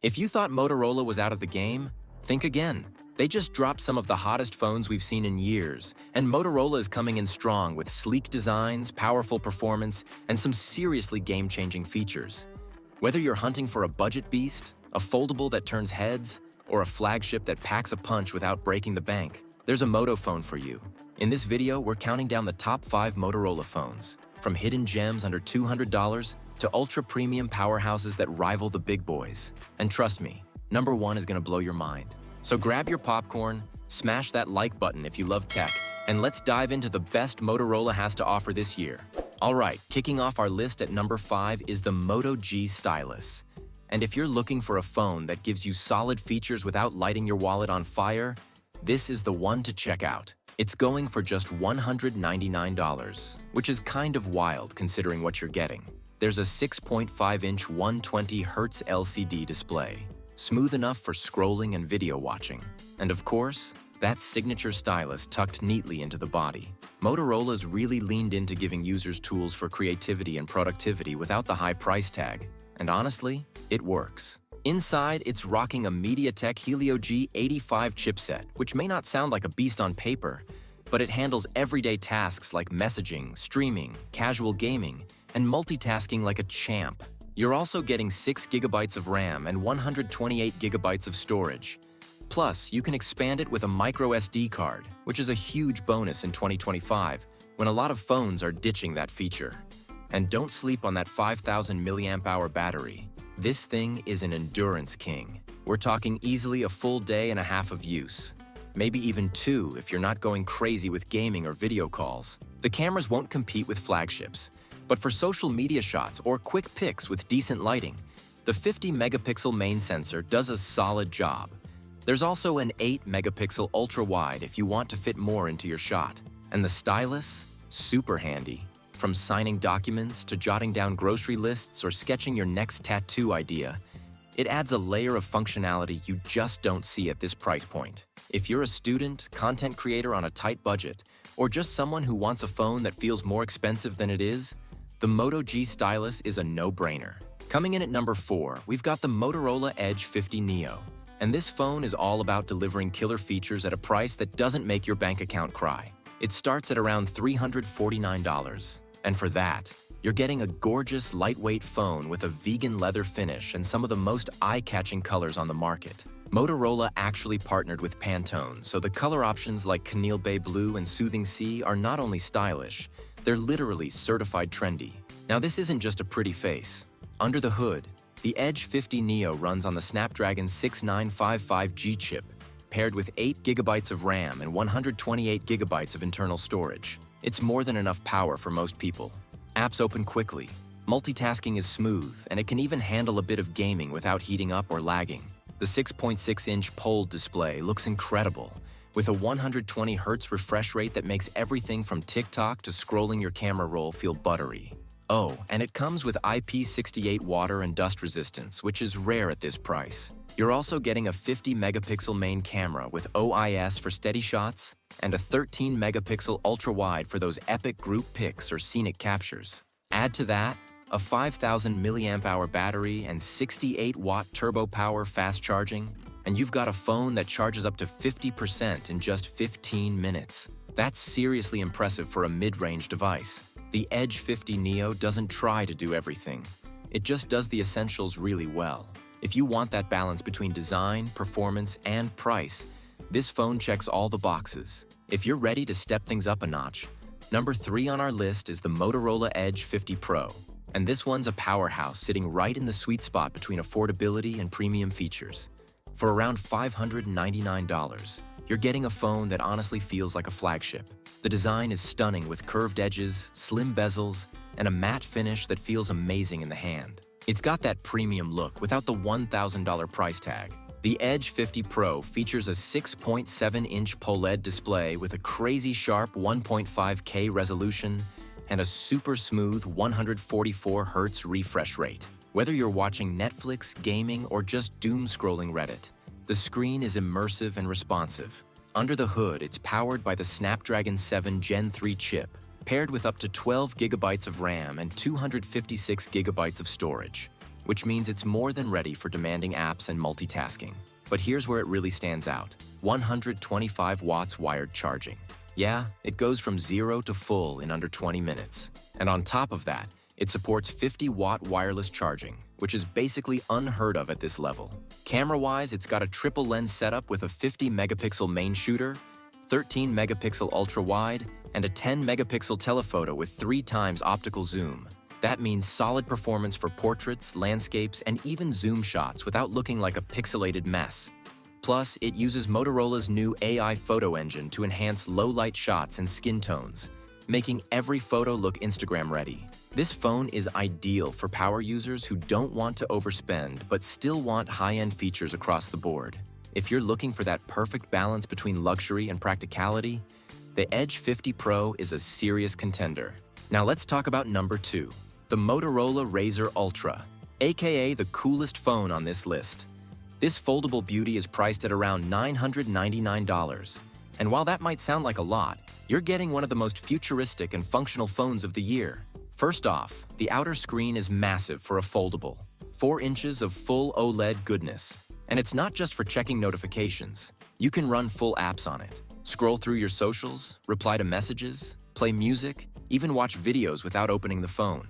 If you thought Motorola was out of the game, think again. They just dropped some of the hottest phones we've seen in years, and Motorola is coming in strong with sleek designs, powerful performance, and some seriously game-changing features. Whether you're hunting for a budget beast, a foldable that turns heads, or a flagship that packs a punch without breaking the bank, there's a Moto phone for you. In this video, we're counting down the top 5 Motorola phones, from hidden gems under $200 to ultra-premium powerhouses that rival the big boys. And trust me, number 1 is gonna blow your mind. So grab your popcorn, smash that like button if you love tech, and let's dive into the best Motorola has to offer this year. Alright, kicking off our list at number 5 is the Moto G Stylus. And if you're looking for a phone that gives you solid features without lighting your wallet on fire, this is the one to check out. It's going for just $199, which is kind of wild considering what you're getting. There's a 6.5-inch 120Hz LCD display, smooth enough for scrolling and video watching. And of course, that signature stylus tucked neatly into the body. Motorola's really leaned into giving users tools for creativity and productivity without the high price tag. And honestly, it works. Inside, it's rocking a MediaTek Helio G85 chipset, which may not sound like a beast on paper, but it handles everyday tasks like messaging, streaming, casual gaming, and multitasking like a champ. You're also getting 6 GB of RAM and 128 GB of storage. Plus, you can expand it with a micro SD card, which is a huge bonus in 2025, when a lot of phones are ditching that feature. And don't sleep on that 5,000 mAh battery. This thing is an endurance king. We're talking easily a full day and a half of use. Maybe even 2 if you're not going crazy with gaming or video calls. The cameras won't compete with flagships, but for social media shots or quick pics with decent lighting, the 50-megapixel main sensor does a solid job. There's also an 8-megapixel ultra-wide if you want to fit more into your shot. And the stylus? Super handy. From signing documents to jotting down grocery lists or sketching your next tattoo idea, it adds a layer of functionality you just don't see at this price point. If you're a student, content creator on a tight budget, or just someone who wants a phone that feels more expensive than it is, the Moto G Stylus is a no-brainer. Coming in at number 4, we've got the Motorola Edge 50 Neo. And this phone is all about delivering killer features at a price that doesn't make your bank account cry. It starts at around $349. And for that, you're getting a gorgeous, lightweight phone with a vegan leather finish and some of the most eye-catching colors on the market. Motorola actually partnered with Pantone, so the color options like Camille Bay Blue and Soothing Sea are not only stylish, they're literally certified trendy. Now this isn't just a pretty face. Under the hood, the Edge 50 Neo runs on the Snapdragon 6955G chip, paired with 8 GB of RAM and 128 GB of internal storage. It's more than enough power for most people. Apps open quickly, multitasking is smooth, and it can even handle a bit of gaming without heating up or lagging. The 6.6-inch POLED display looks incredible, with a 120Hz refresh rate that makes everything from TikTok to scrolling your camera roll feel buttery. Oh, and it comes with IP68 water and dust resistance, which is rare at this price. You're also getting a 50-megapixel main camera with OIS for steady shots and a 13-megapixel ultra-wide for those epic group pics or scenic captures. Add to that a 5,000 mAh battery and 68-watt turbo power fast charging, and you've got a phone that charges up to 50% in just 15 minutes. That's seriously impressive for a mid-range device. The Edge 50 Neo doesn't try to do everything. It just does the essentials really well. If you want that balance between design, performance, and price, this phone checks all the boxes. If you're ready to step things up a notch, number 3 on our list is the Motorola Edge 50 Pro. And this one's a powerhouse sitting right in the sweet spot between affordability and premium features. For around $599, you're getting a phone that honestly feels like a flagship. The design is stunning with curved edges, slim bezels, and a matte finish that feels amazing in the hand. It's got that premium look without the $1,000 price tag. The Edge 50 Pro features a 6.7-inch POLED display with a crazy sharp 1.5K resolution and a super smooth 144Hz refresh rate. Whether you're watching Netflix, gaming, or just doom-scrolling Reddit, the screen is immersive and responsive. Under the hood, it's powered by the Snapdragon 7 Gen 3 chip, paired with up to 12 GB of RAM and 256 GB of storage. which means it's more than ready for demanding apps and multitasking. But here's where it really stands out: 125 watts wired charging. Yeah, it goes from 0 to full in under 20 minutes. And on top of that, it supports 50-watt wireless charging, which is basically unheard of at this level. Camera-wise, it's got a triple lens setup with a 50-megapixel main shooter, 13-megapixel ultra-wide, and a 10-megapixel telephoto with 3 times optical zoom. That means solid performance for portraits, landscapes, and even zoom shots without looking like a pixelated mess. Plus, it uses Motorola's new AI photo engine to enhance low-light shots and skin tones, making every photo look Instagram-ready. This phone is ideal for power users who don't want to overspend but still want high-end features across the board. If you're looking for that perfect balance between luxury and practicality, the Edge 50 Pro is a serious contender. Now let's talk about number 2, the Motorola Razr Ultra, aka the coolest phone on this list. This foldable beauty is priced at around $999. And while that might sound like a lot, you're getting one of the most futuristic and functional phones of the year. First off, the outer screen is massive for a foldable, 4 inches of full OLED goodness. And it's not just for checking notifications. You can run full apps on it, scroll through your socials, reply to messages, play music, even watch videos without opening the phone.